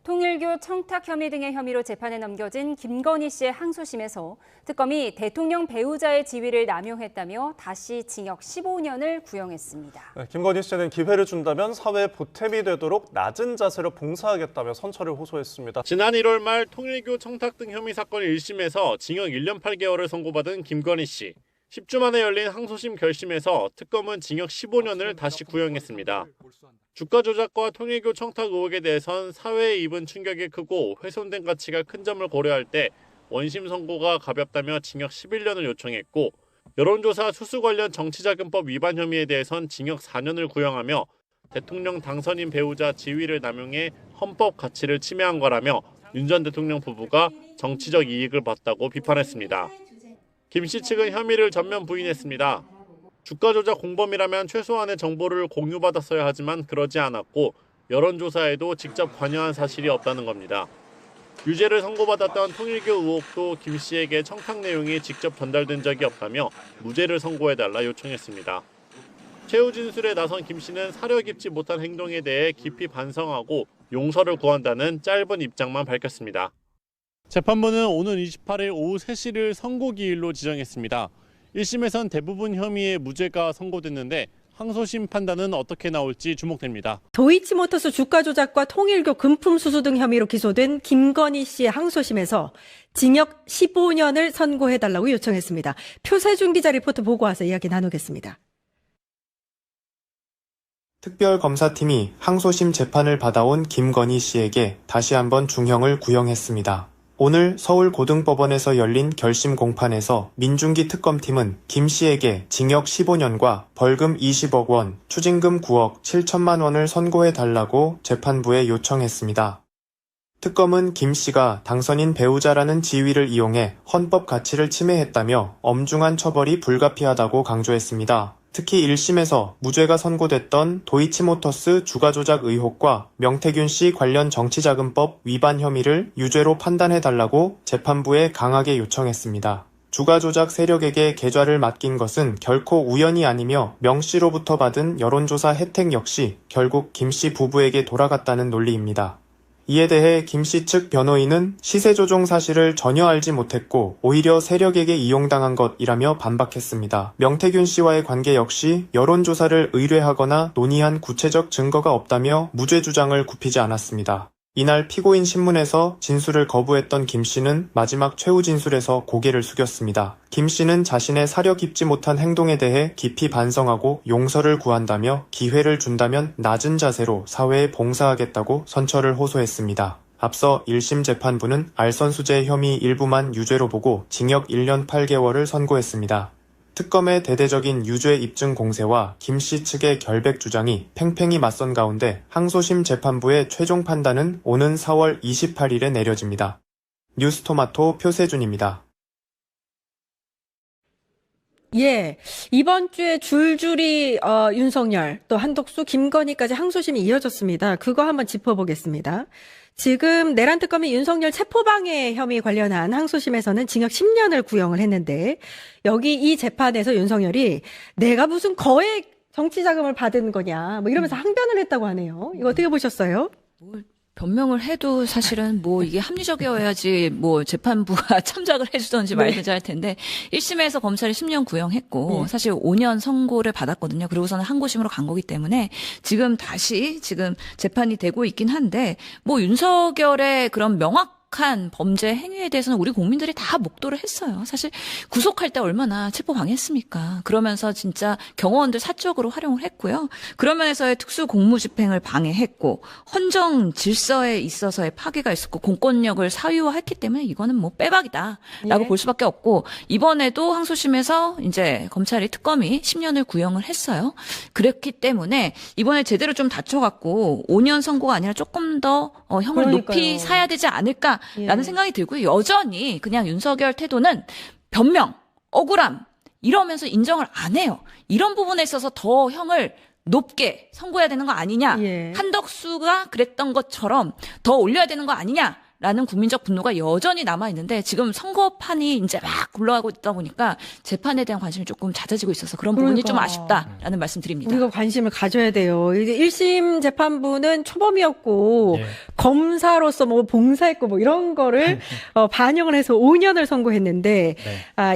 통일교 청탁 혐의 등의 혐의로 재판에 넘겨진 김건희 씨의 항소심에서 특검이 대통령 배우자의 지위를 남용했다며 다시 징역 15년을 구형했습니다. 김건희 씨는 기회를 준다면 사회에 보탬이 되도록 낮은 자세로 봉사하겠다며 선처를 호소했습니다. 지난 1월 말 통일교 청탁 등 혐의 사건 1심에서 징역 1년 8개월을 선고받은 김건희 씨. 10주 만에 열린 항소심 결심에서 특검은 징역 15년을 다시 구형했습니다. 주가 조작과 통일교 청탁 의혹에 대해선 사회에 입은 충격이 크고 훼손된 가치가 큰 점을 고려할 때 원심 선고가 가볍다며 징역 11년을 요청했고, 여론조사 수수 관련 정치자금법 위반 혐의에 대해선 징역 4년을 구형하며 대통령 당선인 배우자 지위를 남용해 헌법 가치를 침해한 거라며 윤 전 대통령 부부가 정치적 이익을 봤다고 비판했습니다. 김 씨 측은 혐의를 전면 부인했습니다. 주가 조작 공범이라면 최소한의 정보를 공유받았어야 하지만 그러지 않았고 여론조사에도 직접 관여한 사실이 없다는 겁니다. 유죄를 선고받았던 통일교 의혹도 김 씨에게 청탁 내용이 직접 전달된 적이 없다며 무죄를 선고해달라 요청했습니다. 최후 진술에 나선 김 씨는 사려 깊지 못한 행동에 대해 깊이 반성하고 용서를 구한다는 짧은 입장만 밝혔습니다. 재판부는 오는 28일 오후 3시를 선고기일로 지정했습니다. 1심에선 대부분 혐의의 무죄가 선고됐는데 항소심 판단은 어떻게 나올지 주목됩니다. 도이치모터스 주가 조작과 통일교 금품 수수 등 혐의로 기소된 김건희 씨의 항소심에서 징역 15년을 선고해달라고 요청했습니다. 표세준 기자 리포트 보고 와서 이야기 나누겠습니다. 특별검사팀이 항소심 재판을 받아온 김건희 씨에게 다시 한번 중형을 구형했습니다. 오늘 서울고등법원에서 열린 결심 공판에서 민중기 특검팀은 김 씨에게 징역 15년과 벌금 20억 원, 추징금 9억 7천만 원을 선고해달라고 재판부에 요청했습니다. 특검은 김 씨가 당선인 배우자라는 지위를 이용해 헌법 가치를 침해했다며 엄중한 처벌이 불가피하다고 강조했습니다. 특히 1심에서 무죄가 선고됐던 도이치모터스 주가 조작 의혹과 명태균 씨 관련 정치자금법 위반 혐의를 유죄로 판단해달라고 재판부에 강하게 요청했습니다. 주가 조작 세력에게 계좌를 맡긴 것은 결코 우연이 아니며 명 씨로부터 받은 여론조사 혜택 역시 결국 김 씨 부부에게 돌아갔다는 논리입니다. 이에 대해 김 씨 측 변호인은 시세 조종 사실을 전혀 알지 못했고 오히려 세력에게 이용당한 것이라며 반박했습니다. 명태균 씨와의 관계 역시 여론조사를 의뢰하거나 논의한 구체적 증거가 없다며 무죄 주장을 굽히지 않았습니다. 이날 피고인 신문에서 진술을 거부했던 김 씨는 마지막 최후 진술에서 고개를 숙였습니다. 김 씨는 자신의 사려 깊지 못한 행동에 대해 깊이 반성하고 용서를 구한다며 기회를 준다면 낮은 자세로 사회에 봉사하겠다고 선처를 호소했습니다. 앞서 1심 재판부는 알선수재 혐의 일부만 유죄로 보고 징역 1년 8개월을 선고했습니다. 특검의 대대적인 유죄 입증 공세와 김 씨 측의 결백 주장이 팽팽히 맞선 가운데 항소심 재판부의 최종 판단은 오는 4월 28일에 내려집니다. 뉴스토마토 표세준입니다. 예, 이번 주에 줄줄이 윤석열, 또 한덕수, 김건희까지 항소심이 이어졌습니다. 그거 한번 짚어보겠습니다. 지금 내란 특검이 윤석열 체포방해 혐의 관련한 항소심에서는 징역 10년을 구형을 했는데, 여기 이 재판에서 윤석열이 내가 무슨 거액 정치자금을 받은 거냐 뭐 이러면서 항변을 했다고 하네요. 이거 어떻게 보셨어요? 변명을 해도 사실은 뭐 이게 합리적이어야지 뭐 재판부가 참작을 해주든지 말든지 할 텐데 1심에서 검찰이 10년 구형했고 사실 5년 선고를 받았거든요. 그리고서는 항고심으로 간 거기 때문에 지금 다시 재판이 되고 있긴 한데 뭐 윤석열의 그런 명확한 범죄 행위에 대해서는 우리 국민들이 다 목도를 했어요. 사실 구속할 때 얼마나 체포 방해했습니까? 그러면서 진짜 경호원들 사적으로 활용을 했고요. 그런 면에서의 특수 공무집행을 방해했고 헌정 질서에 있어서의 파괴가 있었고 공권력을 사유화했기 때문에 이거는 뭐 빼박이다라고 볼 수밖에 없고 이번에도 항소심에서 이제 검찰이 특검이 10년을 구형을 했어요. 그랬기 때문에 이번에 제대로 좀 다쳐갖고 5년 선고가 아니라 조금 더 형을 그러니까요. 높이 사야 되지 않을까라는 생각이 들고요. 여전히 그냥 윤석열 태도는 변명, 억울함 이러면서 인정을 안 해요. 이런 부분에 있어서 더 형을 높게 선고해야 되는 거 아니냐. 한덕수가 그랬던 것처럼 더 올려야 되는 거 아니냐. 라는 국민적 분노가 여전히 남아있는데 지금 선거판이 이제 막 굴러가고 있다 보니까 재판에 대한 관심이 조금 잦아지고 있어서 그런 부분이 좀 아쉽다라는 말씀 드립니다. 우리가 관심을 가져야 돼요. 이제 1심 재판부는 초범이었고 검사로서 뭐 봉사했고 뭐 이런 거를 반영을 해서 5년을 선고했는데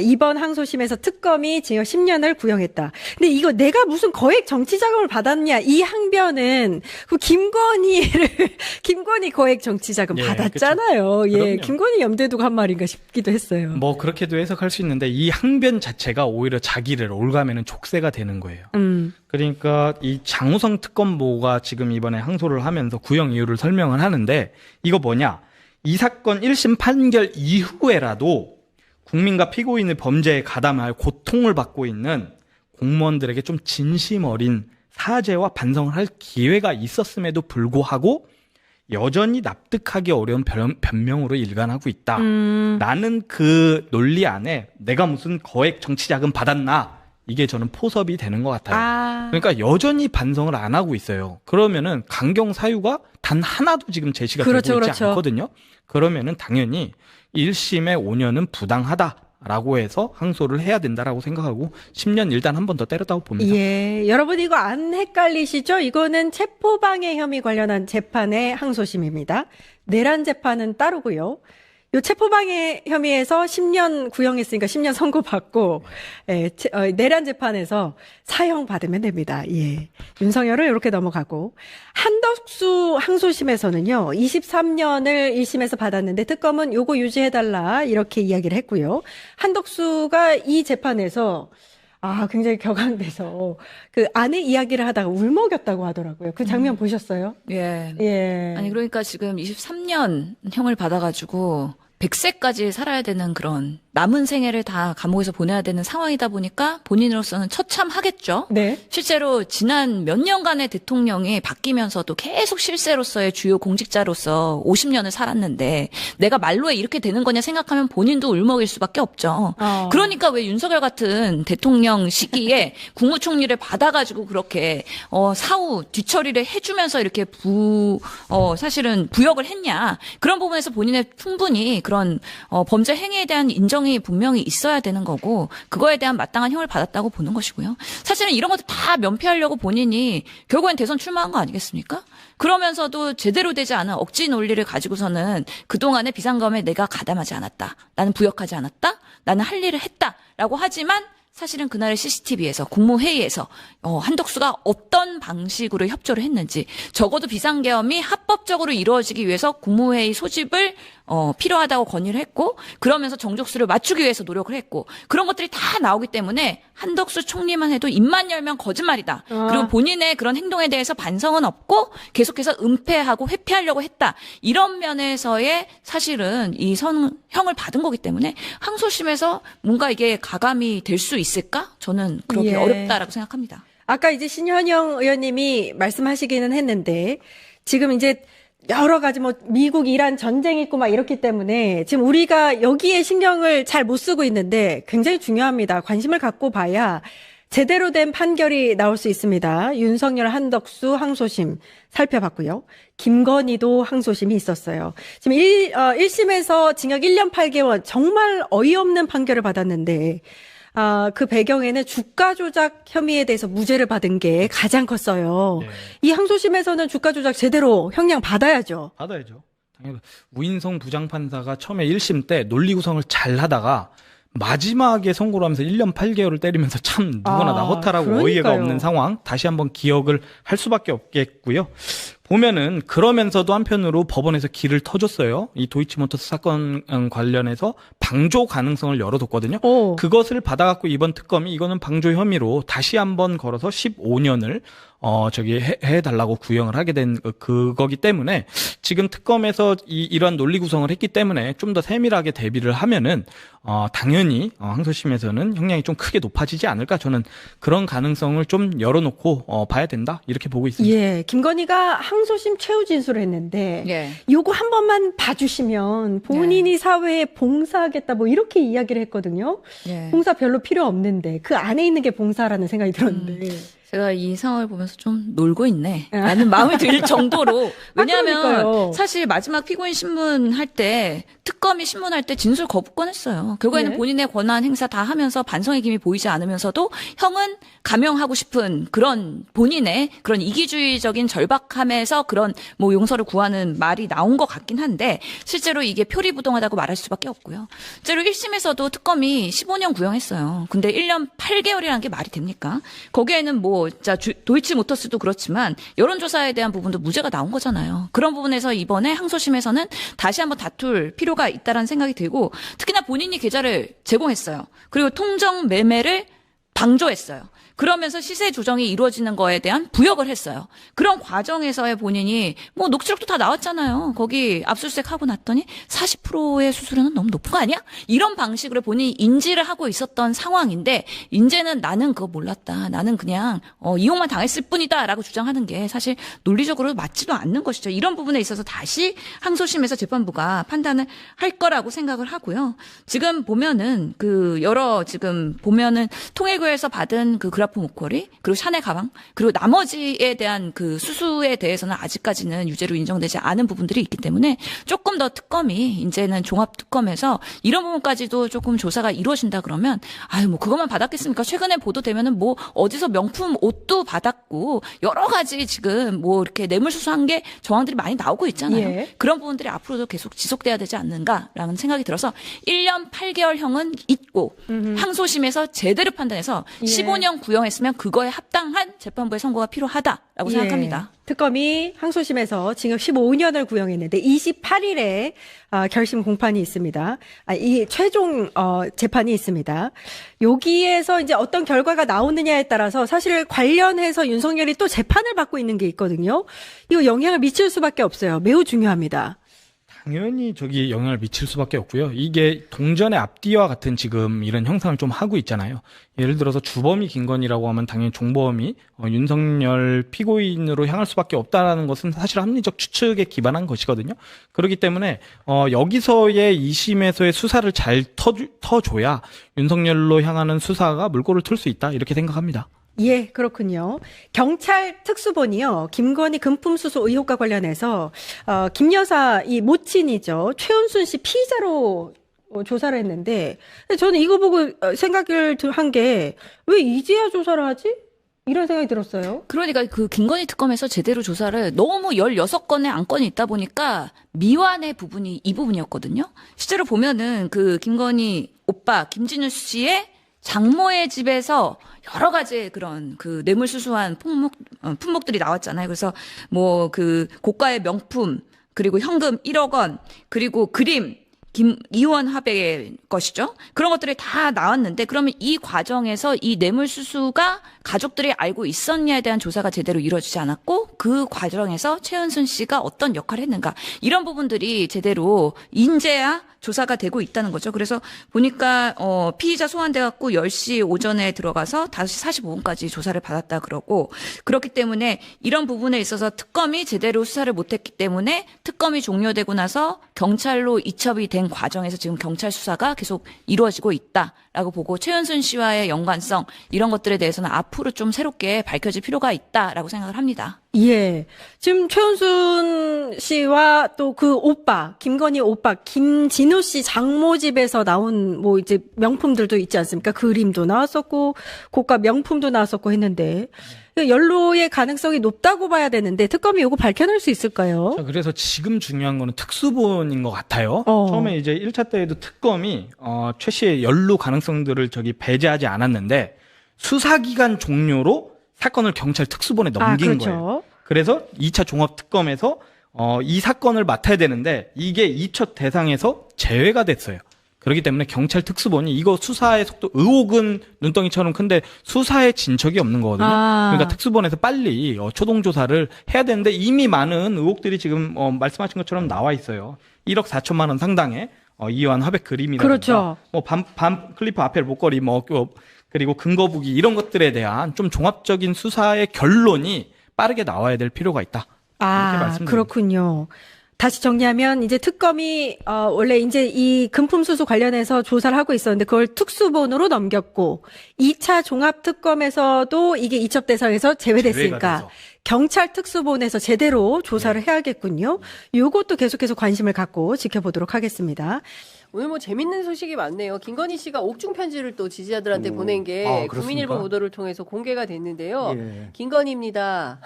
이번 항소심에서 특검이 징역 10년을 구형했다. 근데 이거 내가 무슨 거액 정치 자금을 받았냐 이 항변은 그 김건희 거액 정치 자금 받았잖아요. 예, 그럼요. 김건희 염두에 두고 한 말인가 싶기도 했어요. 뭐 그렇게도 해석할 수 있는데 이 항변 자체가 오히려 자기를 올가매는 족쇄가 되는 거예요. 그러니까 이 장우성 특검보가 지금 이번에 항소를 하면서 구형 이유를 설명을 하는데 이거 뭐냐? 이 사건 1심 판결 이후에라도 국민과 피고인의 범죄에 가담할 고통을 받고 있는 공무원들에게 좀 진심 어린 사죄와 반성을 할 기회가 있었음에도 불구하고 여전히 납득하기 어려운 변명으로 일관하고 있다. 나는 그 논리 안에 내가 무슨 거액 정치자금 받았나 이게 저는 포섭이 되는 것 같아요. 그러니까 여전히 반성을 안 하고 있어요. 그러면은 강경 사유가 단 하나도 지금 제시가 되고 있지 않거든요. 그러면은 당연히 1심의 5년은 부당하다라고 해서 항소를 해야 된다라고 생각하고 10년 일단 한 번 더 때렸다고 봅니다. 예, 여러분 이거 안 헷갈리시죠? 이거는 체포방해 혐의 관련한 재판의 항소심입니다. 내란 재판은 따르고요. 요 체포방해 혐의에서 10년 구형했으니까 10년 선고받고 내란 재판에서 사형 받으면 됩니다. 예. 윤석열은 이렇게 넘어가고 한덕수 항소심에서는요. 23년을 1심에서 받았는데 특검은 요거 유지해달라 이렇게 이야기를 했고요. 한덕수가 이 재판에서 굉장히 격앙돼서 그 아내 이야기를 하다가 울먹였다고 하더라고요. 그 장면 보셨어요? 예. 예. 아니 그러니까 지금 23년 형을 받아가지고 100세까지 살아야 되는 그런 남은 생애를 다 감옥에서 보내야 되는 상황이다 보니까 본인으로서는 처참하겠죠. 네. 실제로 지난 몇 년간의 대통령이 바뀌면서도 계속 실세로서의 주요 공직자로서 50년을 살았는데 내가 말로에 이렇게 되는 거냐 생각하면 본인도 울먹일 수밖에 없죠. 그러니까 왜 윤석열 같은 대통령 시기에 국무총리를 받아가지고 그렇게 사후 뒤처리를 해주면서 이렇게 사실은 부역을 했냐. 그런 부분에서 본인의 충분히 그런 범죄 행위에 대한 인정이 분명히 있어야 되는 거고 그거에 대한 마땅한 형을 받았다고 보는 것이고요. 사실은 이런 것도 다 면피하려고 본인이 결국엔 대선 출마한 거 아니겠습니까? 그러면서도 제대로 되지 않은 억지 논리를 가지고서는 그동안의 비상검에 내가 가담하지 않았다. 나는 부역하지 않았다. 나는 할 일을 했다라고 하지만 사실은 그날의 CCTV에서 국무회의에서 한덕수가 어떤 방식으로 협조를 했는지 적어도 비상계엄이 합법적으로 이루어지기 위해서 국무회의 소집을 필요하다고 건의를 했고 그러면서 정족수를 맞추기 위해서 노력을 했고 그런 것들이 다 나오기 때문에 한덕수 총리만 해도 입만 열면 거짓말이다. 그리고 본인의 그런 행동에 대해서 반성은 없고 계속해서 은폐하고 회피하려고 했다. 이런 면에서의 사실은 이 형을 받은 거기 때문에 항소심에서 뭔가 이게 가감이 될 수 있을까? 저는 그렇게 어렵다라고 생각합니다. 아까 이제 신현영 의원님이 말씀하시기는 했는데 지금 이제 여러 가지 뭐 미국, 이란 전쟁 있고 막 이렇기 때문에 지금 우리가 여기에 신경을 잘 못 쓰고 있는데 굉장히 중요합니다. 관심을 갖고 봐야 제대로 된 판결이 나올 수 있습니다. 윤석열, 한덕수 항소심 살펴봤고요. 김건희도 항소심이 있었어요. 지금 1심에서 징역 1년 8개월 정말 어이없는 판결을 받았는데 그 배경에는 주가 조작 혐의에 대해서 무죄를 받은 게 가장 컸어요. 네. 이 항소심에서는 주가 조작 제대로 형량 받아야죠. 받아야죠. 당연히 우인성 부장판사가 처음에 1심 때 논리 구성을 잘 하다가 마지막에 선고를 하면서 1년 8개월을 때리면서 참 누구나 나 허탈하고 그러니까요. 어이가 없는 상황 다시 한번 기억을 할 수밖에 없겠고요. 보면은 그러면서도 한편으로 법원에서 길을 터줬어요. 이 도이치모터스 사건 관련해서 방조 가능성을 열어뒀거든요. 그것을 받아갖고 이번 특검이 이거는 방조 혐의로 다시 한번 걸어서 15년을 해달라고 구형을 하게 된 그거기 때문에 지금 특검에서 이러한 논리 구성을 했기 때문에 좀 더 세밀하게 대비를 하면은 당연히 항소심에서는 형량이 좀 크게 높아지지 않을까 저는 그런 가능성을 좀 열어놓고 봐야 된다 이렇게 보고 있습니다. 예, 김건희가 항소심 최후 진술을 했는데 요거 한 번만 봐주시면 본인이 사회에 봉사하겠다 뭐 이렇게 이야기를 했거든요. 봉사 별로 필요 없는데 그 안에 있는 게 봉사라는 생각이 들었는데 제가 이 상황을 보면서 좀 놀고 있네 라는 마음이 들 정도로 왜냐하면 그러니까요. 사실 마지막 피고인 신문할 때 특검이 신문할 때 진술 거부권 했어요. 결국에는 예. 본인의 권한 행사 다 하면서 반성의 김이 보이지 않으면서도 형은 감형하고 싶은 그런 본인의 그런 이기주의적인 절박함에서 그런 뭐 용서를 구하는 말이 나온 것 같긴 한데 실제로 이게 표리부동하다고 말할 수밖에 없고요. 실제로 1심에서도 특검이 15년 구형했어요. 근데 1년 8개월이라는 게 말이 됩니까? 거기에는 뭐 자 도이치모터스도 그렇지만 여론조사에 대한 부분도 무죄가 나온 거잖아요. 그런 부분에서 이번에 항소심에서는 다시 한번 다툴 필요가 있다라는 생각이 들고 특히나 본인이 계좌를 제공했어요. 그리고 통정 매매를 방조했어요. 그러면서 시세 조정이 이루어지는 거에 대한 부역을 했어요. 그런 과정에서의 본인이 뭐 녹취록도 다 나왔잖아요. 거기 압수수색 하고 났더니 40%의 수수료는 너무 높은 거 아니야? 이런 방식으로 본인이 인지를 하고 있었던 상황인데 이제는 나는 그거 몰랐다. 나는 그냥 이용만 당했을 뿐이다라고 주장하는 게 사실 논리적으로 맞지도 않는 것이죠. 이런 부분에 있어서 다시 항소심에서 재판부가 판단을 할 거라고 생각을 하고요. 지금 보면은 지금 보면은 통일교에서 받은 그 그라프 목걸이 그리고 샤넬 가방 그리고 나머지에 대한 그 수수에 대해서는 아직까지는 유죄로 인정되지 않은 부분들이 있기 때문에 조금 더 특검이 이제는 종합 특검에서 이런 부분까지도 조금 조사가 이루어진다 그러면 뭐 그것만 받았겠습니까? 최근에 보도되면은 뭐 어디서 명품 옷도 받았고 여러 가지 지금 뭐 이렇게 뇌물수수한 게 정황들이 많이 나오고 있잖아요. 예. 그런 부분들이 앞으로도 계속 지속돼야 되지 않는가라는 생각이 들어서 1년 8개월형은 있고 항소심에서 제대로 판단해서 예. 15년 구형했으면 그거에 합당한 재판부의 선고가 필요하다라고 생각합니다. 특검이 항소심에서 징역 15년을 구형했는데 28일에 결심 공판이 있습니다. 이 최종 재판이 있습니다. 여기에서 이제 어떤 결과가 나오느냐에 따라서 사실 관련해서 윤석열이 또 재판을 받고 있는 게 있거든요. 이거 영향을 미칠 수밖에 없어요. 매우 중요합니다. 당연히 저기 영향을 미칠 수밖에 없고요. 이게 동전의 앞뒤와 같은 지금 이런 형상을 좀 하고 있잖아요. 예를 들어서 주범이 김건희라고 하면 당연히 종범이 윤석열 피고인으로 향할 수밖에 없다라는 것은 사실 합리적 추측에 기반한 것이거든요. 그렇기 때문에 여기서의 2심에서의 수사를 잘 터줘야 윤석열로 향하는 수사가 물꼬를 틀 수 있다 이렇게 생각합니다. 예, 그렇군요. 경찰 특수본이요. 김건희 금품 수수 의혹과 관련해서 김 여사 이 모친이죠. 최은순 씨 피의자로 조사를 했는데 저는 이거 보고 생각을 한 게 왜 이제야 조사를 하지? 이런 생각이 들었어요. 그러니까 그 김건희 특검에서 제대로 조사를 너무 16건의 안건이 있다 보니까 미완의 부분이 이 부분이었거든요. 실제로 보면은 그 김건희 오빠 김진우 씨의 장모의 집에서 여러 가지 그런 그 뇌물수수한 품목들이 나왔잖아요. 그래서 뭐 그 고가의 명품 그리고 현금 1억 원 그리고 그림 이원 화백의 것이죠. 그런 것들이 다 나왔는데 그러면 이 과정에서 이 뇌물수수가 가족들이 알고 있었냐에 대한 조사가 제대로 이루어지지 않았고 그 과정에서 최은순 씨가 어떤 역할을 했는가 이런 부분들이 제대로 인제야 조사가 되고 있다는 거죠. 그래서 보니까 피의자 소환돼 갖고 10시 오전에 들어가서 5시 45분까지 조사를 받았다 그러고 그렇기 때문에 이런 부분에 있어서 특검이 제대로 수사를 못했기 때문에 특검이 종료되고 나서 경찰로 이첩이 된 과정에서 지금 경찰 수사가 계속 이루어지고 있다라고 보고 최은순 씨와의 연관성 이런 것들에 대해서는 앞으로 좀 새롭게 밝혀질 필요가 있다라고 생각을 합니다. 예. 지금 최은순 씨와 또 그 오빠, 김건희 오빠, 김진우 씨 장모 집에서 나온 뭐 이제 명품들도 있지 않습니까? 그림도 나왔었고, 고가 명품도 나왔었고 했는데, 연루의 가능성이 높다고 봐야 되는데, 특검이 이거 밝혀낼 수 있을까요? 자, 그래서 지금 중요한 거는 특수본인 것 같아요. 처음에 이제 1차 때에도 특검이, 최 씨의 연루 가능성들을 배제하지 않았는데, 수사기간 종료로 사건을 경찰 특수본에 넘긴 그렇죠. 거예요. 그래서 2차 종합특검에서 이 사건을 맡아야 되는데 이게 입첩 대상에서 제외가 됐어요. 그렇기 때문에 경찰 특수본이 이거 수사의 속도 의혹은 눈덩이처럼 큰데 수사에 진척이 없는 거거든요. 그러니까 특수본에서 빨리 초동 조사를 해야 되는데 이미 많은 의혹들이 지금 말씀하신 것처럼 나와 있어요. 1억 4천만 원 상당의 이완 화백 그림이라든가 그렇죠. 뭐 밤 클리프 아펠 목걸이 그리고 근거북이 이런 것들에 대한 좀 종합적인 수사의 결론이 빠르게 나와야 될 필요가 있다. 이렇게 말씀드립니다. 그렇군요. 다시 정리하면 이제 특검이 원래 이제 이 금품수수 관련해서 조사를 하고 있었는데 그걸 특수본으로 넘겼고 2차 종합특검에서도 이게 이첩 대상에서 제외됐으니까 제외가 돼서. 경찰 특수본에서 제대로 조사를 해야겠군요. 요것도 계속해서 관심을 갖고 지켜보도록 하겠습니다. 오늘 뭐 재밌는 소식이 많네요. 김건희 씨가 옥중 편지를 또 지지자들한테 보낸 게 그렇습니까? 국민일보 보도를 통해서 공개가 됐는데요. 예. 김건희입니다.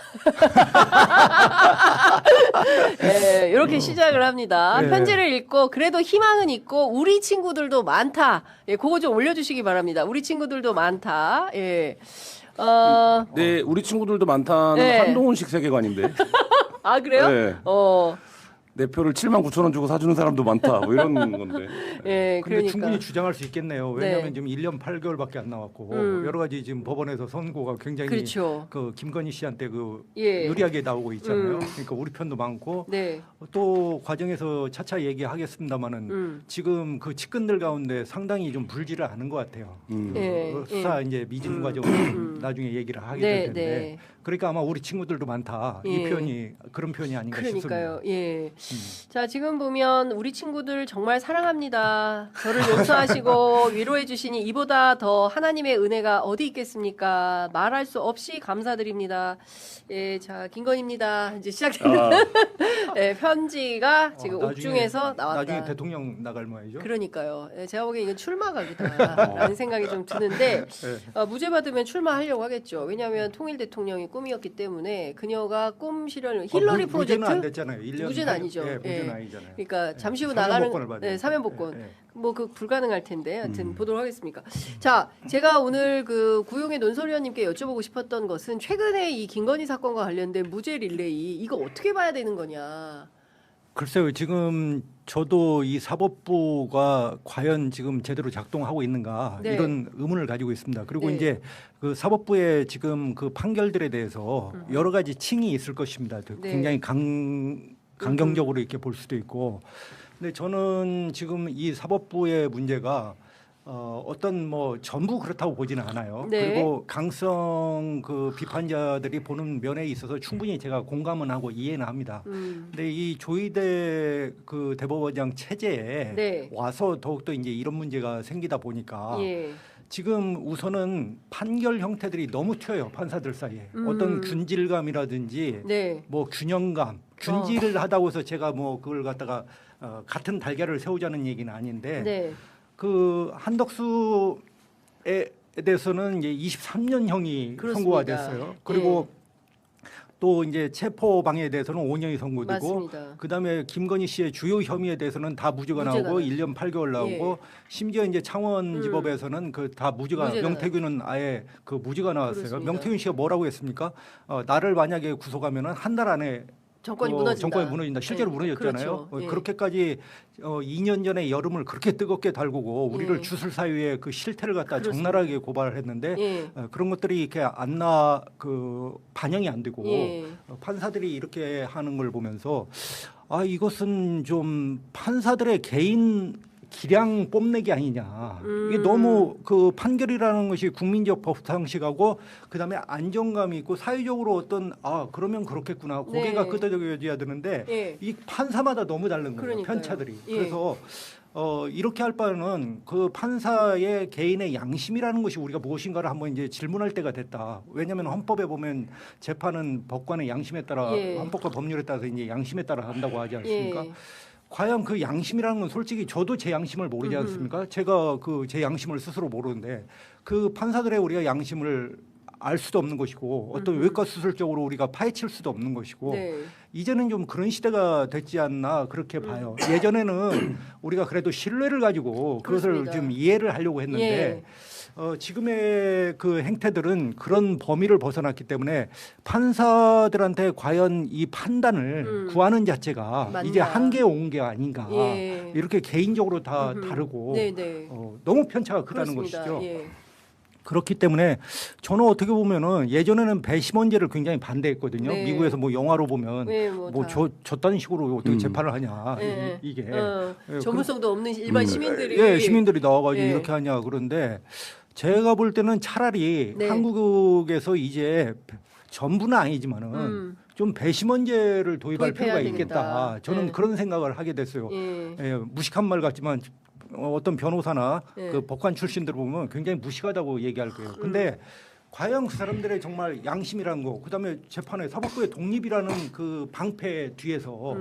네, 이렇게 시작을 합니다. 예. 편지를 읽고 그래도 희망은 있고 우리 친구들도 많다. 예, 그거 좀 올려주시기 바랍니다. 우리 친구들도 많다. 예. 네, 우리 친구들도 많다는 네. 한동훈식 세계관인데. 아 그래요? 네. 내 표를 79,000원 주고 사주는 사람도 많다. 뭐 이런 건데. 예, 근데 그러니까. 충분히 주장할 수 있겠네요. 왜냐하면 네. 지금 1년 8개월밖에 안 남았고 여러 가지 지금 법원에서 선고가 굉장히 그렇죠. 그 김건희 씨한테 그 예. 유리하게 나오고 있잖아요. 그러니까 우리 편도 많고 네. 또 과정에서 차차 얘기하겠습니다마는 지금 그 측근들 가운데 상당히 좀 불지를 않은 것 같아요. 예, 수사 이제 미진 과정을 나중에 얘기를 하게 될 네, 텐데. 네. 그러니까 아마 우리 친구들도 많다. 이 예. 표현이 그런 표현이 아닌가 그러니까요. 싶습니다. 예. 자, 지금 보면 우리 친구들 정말 사랑합니다. 저를 용서하시고 위로해 주시니 이보다 더 하나님의 은혜가 어디 있겠습니까? 말할 수 없이 감사드립니다. 예, 자, 김건희입니다. 이제 시작되는 예, 편지가 지금 옥중에서 나왔다. 나중에 대통령 나갈 모양이죠. 그러니까요. 예, 제가 보기엔 이건 출마각이다라는 생각이 좀 드는데 무죄 받으면 출마하려고 하겠죠. 왜냐하면 통일 대통령이 꿈이었기 때문에 그녀가 꿈 실현 힐러리 프로젝트 무죄는 안 됐잖아요. 1년 무죄는 아니죠. 예, 무죄는 예. 아니잖아요. 그러니까 잠시 후 사면 나가는 복권을 받아야 네, 사면 복권. 예, 예. 뭐 그 불가능할 텐데 하여튼 보도록 하겠습니까. 자, 제가 오늘 그 구용의 논설위원님께 여쭤보고 싶었던 것은 최근에 이 김건희 사건과 관련된 무죄 릴레이 이거 어떻게 봐야 되는 거냐. 글쎄요, 지금 저도 이 사법부가 과연 지금 제대로 작동하고 있는가 네. 이런 의문을 가지고 있습니다. 그리고 네. 이제 그 사법부의 지금 그 판결들에 대해서 여러 가지 층이 있을 것입니다. 네. 굉장히 강경적으로 이렇게 볼 수도 있고. 근데 저는 지금 이 사법부의 문제가 어떤 뭐 전부 그렇다고 보지는 않아요. 네. 그리고 강성 그 비판자들이 보는 면에 있어서 충분히 제가 공감은 하고 이해는 합니다. 근데 이 조희대 그 대법원장 체제에 네. 와서 더욱더 이제 이런 문제가 생기다 보니까 예. 지금 우선은 판결 형태들이 너무 튀어요. 판사들 사이에. 어떤 균질감이라든지 네. 뭐 균형감, 균질을 하다고 해서 제가 뭐 그걸 갖다가 같은 달걀을 세우자는 얘기는 아닌데 네. 그 한덕수에 대해서는 이제 23년형이 그렇습니다. 선고가 됐어요. 그리고 또 이제 체포방해에 대해서는 5년이 선고되고 맞습니다. 그다음에 김건희 씨의 주요 혐의에 대해서는 다 무죄가 무죄가 나오고 나죠. 1년 8개월 나오고 심지어 이제 창원지법에서는 그 다 무죄가 무죄가 명태균은 아예 그 무죄가 나왔어요. 그렇습니다. 명태균 씨가 뭐라고 했습니까? 나를 만약에 구속하면은 한 달 안에 정권이 무너진다. 정권이 무너진다. 실제로 네. 무너졌잖아요. 그렇죠. 예. 그렇게까지 2년 전에 여름을 그렇게 뜨겁게 달구고 우리를 예. 주술 사유에 그 실태를 갖다 그렇습니다. 적나라하게 고발을 했는데 예. 그런 것들이 이렇게 그 반영이 안 되고 예. 판사들이 이렇게 하는 걸 보면서 이것은 좀 판사들의 개인 기량 뽐내기 아니냐. 이게 너무 그 판결이라는 것이 국민적 법 상식하고 그다음에 안정감이 있고 사회적으로 어떤 그러면 그렇겠구나. 고개가 네. 끄덕여져야 되는데 예. 이 판사마다 너무 다른 거예요. 그러니까요. 편차들이. 예. 그래서 이렇게 할 바에는 그 판사의 개인의 양심이라는 것이 우리가 무엇인가를 한번 이제 질문할 때가 됐다. 왜냐하면 헌법에 보면 재판은 법관의 양심에 따라 예. 헌법과 법률에 따라서 이제 양심에 따라 한다고 하지 않습니까? 예. 과연 그 양심이라는 건 솔직히 저도 제 양심을 모르지 않습니까? 제가 그 제 양심을 스스로 모르는데 그 판사들의 우리가 양심을 알 수도 없는 것이고 어떤 외과 수술적으로 우리가 파헤칠 수도 없는 것이고 네. 이제는 좀 그런 시대가 됐지 않나 그렇게 봐요. 예전에는 우리가 그래도 신뢰를 가지고 그것을 그렇습니다. 좀 이해를 하려고 했는데 지금의 그 행태들은 그런 범위를 벗어났기 때문에 판사들한테 과연 이 판단을 구하는 자체가 맞나. 이제 한계에 온 게 아닌가. 예. 이렇게 개인적으로 다 다르고 네네. 너무 편차가 크다는 그렇습니다. 것이죠. 예. 그렇기 때문에 저는 어떻게 보면은 예전에는 배심원제를 굉장히 반대했거든요. 네. 미국에서 뭐 영화로 보면 네, 뭐 다. 저딴 식으로 어떻게 재판을 하냐 예. 이게 전문성도 없는 일반 시민들이 예, 시민들이 나와가지고 예. 이렇게 하냐 그런데 제가 볼 때는 차라리 네. 한국에서 이제 전부는 아니지만은 좀 배심원제를 도입할 도입해야 필요가 되겠다. 있겠다. 저는 네. 그런 생각을 하게 됐어요. 예, 무식한 말 같지만 어떤 변호사나 네. 그 법관 출신들 보면 굉장히 무식하다고 얘기할 거예요. 근데 과연 그 사람들의 정말 양심이라는 거, 그다음에 재판의 사법부의 독립이라는 그 방패 뒤에서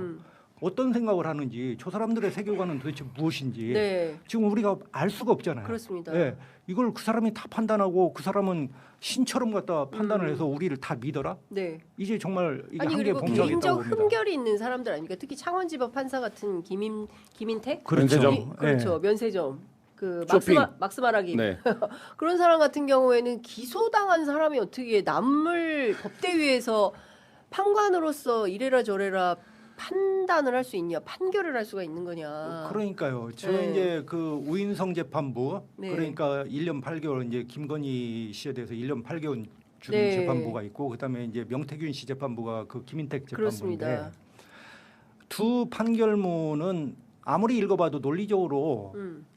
어떤 생각을 하는지, 저 사람들의 세계관은 도대체 무엇인지 네. 지금 우리가 알 수가 없잖아요. 그렇습니다. 예, 이걸 그 사람이 다 판단하고 그 사람은 신처럼 갖다 판단을 해서 우리를 다 믿어라? 네. 이제 정말 이게 아니 한계에 그리고 봉착했다고 개인적 봅니다. 흠결이 있는 사람들 아닙니까? 특히 창원지법 판사 같은 김인택, 면세점. 그렇죠, 면세점, 그 쇼핑. 막스 말하기 네. 그런 사람 같은 경우에는 기소당한 사람이 어떻게 남을 법대위에서 판관으로서 이래라 저래라 판단을 할 수 있냐, 판결을 할 수가 있는 거냐? 그러니까요. 저 네. 이제 그 우인성 재판부, 네. 그러니까 1년 8개월 이제 김건희 씨에 대해서 1년 8개월 준 네. 재판부가 있고, 그다음에 이제 명태균 씨 재판부가 그 김인택 재판부인데, 그렇습니다. 두 판결문은 아무리 읽어봐도 논리적으로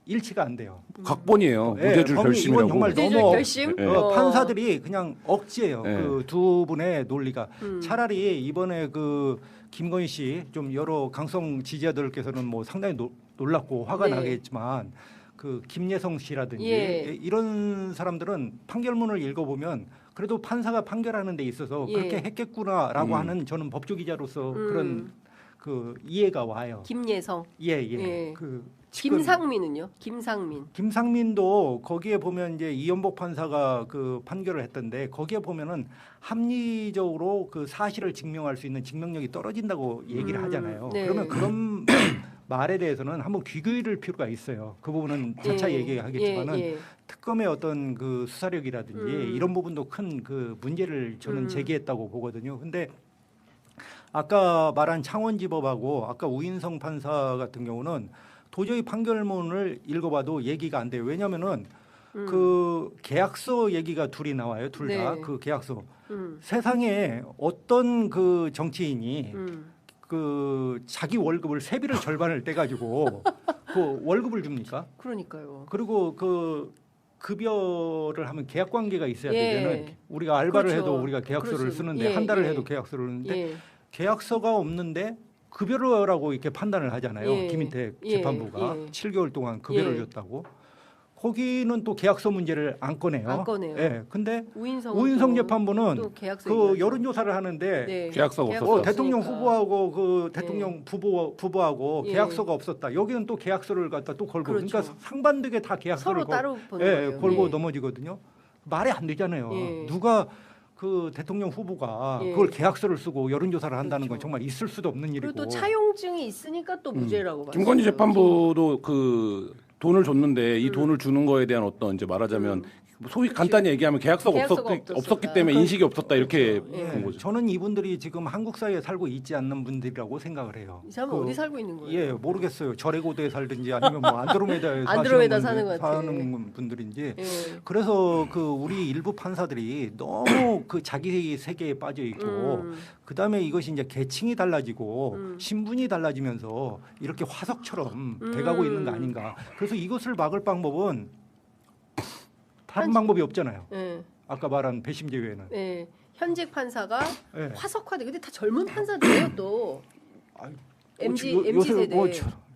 일치가 안 돼요. 각본이에요. 예, 무죄줄 이건 결심이라고. 정말 무죄줄 너무 결심? 네. 판사들이 그냥 억지예요. 네. 그 두 분의 논리가. 차라리 이번에 그 김건희 씨 좀 여러 강성 지지자들께서는 뭐 상당히 놀랐고 화가 네. 나겠지만, 그 김예성 씨라든지 예. 이런 사람들은 판결문을 읽어보면 그래도 판사가 판결하는 데 있어서 예. 그렇게 했겠구나라고 하는, 저는 법조 기자로서 그런 그 이해가 와요. 김예성, 예. 예. 그 지금 김상민은요? 김상민도 거기에 보면 이제 이연복 판사가 그 판결을 했던데, 거기에 보면은 합리적으로 그 사실을 증명할 수 있는 증명력이 떨어진다고 얘기를 하잖아요. 네. 그러면 그런 말에 대해서는 한번 귀 기울일 필요가 있어요. 그 부분은 차차 예. 얘기하겠지만은 예. 특검의 어떤 그 수사력이라든지 이런 부분도 큰 그 문제를 저는 제기했다고 보거든요. 근데 아까 말한 창원지법하고 아까 우인성 판사 같은 경우는 도저히 판결문을 읽어봐도 얘기가 안 돼요. 왜냐하면은 그 계약서 얘기가 둘이 나와요. 둘 다 네. 그 계약서. 세상에 어떤 그 정치인이 그 자기 월급을 세비를 절반을 떼가지고 그 월급을 줍니까? 그러니까요. 그리고 그 급여를 하면 계약 관계가 있어야 예. 되는, 우리가 알바를 그렇죠. 해도 우리가 계약서를 그렇죠. 쓰는데 예, 한 달을 예. 해도 계약서를 쓰는데 예. 계약서가 없는데 급여라고 이렇게 판단을 하잖아요. 예. 김인택 예. 재판부가 예. 7개월 동안 급여를 예. 줬다고. 거기는 또 계약서 문제를 안 꺼내요. 안 꺼내요. 예. 근데 우인성 우인성 재판부는 또 계약서 그 얘기하죠. 여론조사를 하는데 네. 계약서가 없었어요. 대통령 없으니까. 후보하고 그 대통령 부부하고 예. 계약서가 없었다. 여기는 또 계약서를 갖다 또 걸고, 그렇죠. 그러니까 상반되게 다 계약서를 서로 따로 보는 예, 거예요. 걸고 예. 넘어지거든요. 말이 안 되잖아요. 예. 누가 그 대통령 후보가 예. 그걸 계약서를 쓰고 여론조사를 한다는 건 그렇죠. 정말 있을 수도 없는 일이고. 그리고 또 차용증이 있으니까 또 무죄라고 봤어요. 김건희 재판부도 그 돈을 줬는데 이 돈을 주는 거에 대한 어떤 이제 말하자면 소위 간단히 얘기하면 계약서가 계약서가 없었기 없었다. 때문에 인식이 없었다 이렇게 예, 본 거죠. 저는 이분들이 지금 한국 사회에 살고 있지 않는 분들이라고 생각을 해요. 이 사람은 어디 살고 있는 거예요? 예, 모르겠어요. 절에고도에 살든지 아니면 뭐 안드로메다에 안드로메다 사시는 사는 것 같아. 사는 분들인지. 예. 그래서 그 우리 일부 판사들이 너무 그 자기 세계에 빠져 있고, 그 다음에 이것이 이제 계층이 달라지고 신분이 달라지면서 이렇게 화석처럼 돼가고 있는 거 아닌가. 그래서 이것을 막을 방법은 다른 방법이 없잖아요. 예. 아까 말한 배심제 외에는. 예. 현직 판사가 예. 화석화돼. 근데 다 젊은 판사들이에요 또. MZ 요새 세대. 뭐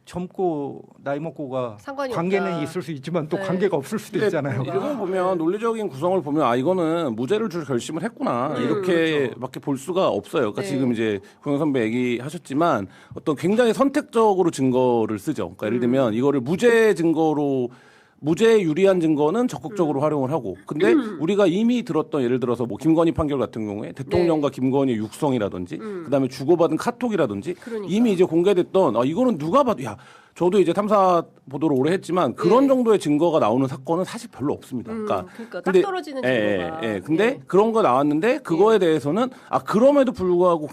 젊고 나이 먹고가 상관이 관계는 없다. 있을 수 있지만 또 네. 관계가 없을 수도 있잖아요. 이거 보면 논리적인 구성을 보면 이거는 무죄를 줄 결심을 했구나 이렇게밖에 볼 수가 없어요. 그러니까 네. 지금 이제 고영 선배 얘기하셨지만 어떤 굉장히 선택적으로 증거를 쓰죠. 그러니까 예를 들면 이거를 무죄 증거로 무죄에 유리한 증거는 적극적으로 활용을 하고, 근데 우리가 이미 들었던 예를 들어서 뭐 김건희 판결 같은 경우에 대통령과 김건희의 육성이라든지 그다음에 주고받은 카톡이라든지 그러니까. 이미 이제 공개됐던 이거는 누가 봐도 저도 이제 탐사 보도를 오래 했지만 그런 예. 정도의 증거가 나오는 사건은 사실 별로 없습니다. 그러니까 딱 떨어지는 증거가. 근데 예. 그런 거 나왔는데 그거에 대해서는 그럼에도 불구하고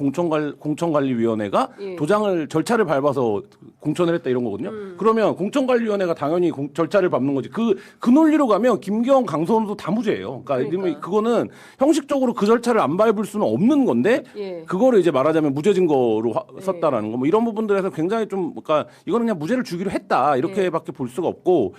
공천관리위원회가 예. 도장을 절차를 밟아서 공천을 했다 이런 거거든요. 그러면 공천관리위원회가 당연히 절차를 밟는 거지. 그 논리로 가면 김경, 강선우도 다 무죄예요. 그러니까 그거는 형식적으로 그 절차를 안 밟을 수는 없는 건데 예. 그거를 이제 말하자면 무죄 증거로 예. 썼다라는 거. 뭐 이런 부분들에서 굉장히 좀 그러니까 이거는 그냥 무죄를 주기로 했다 이렇게밖에 볼 수가 없고,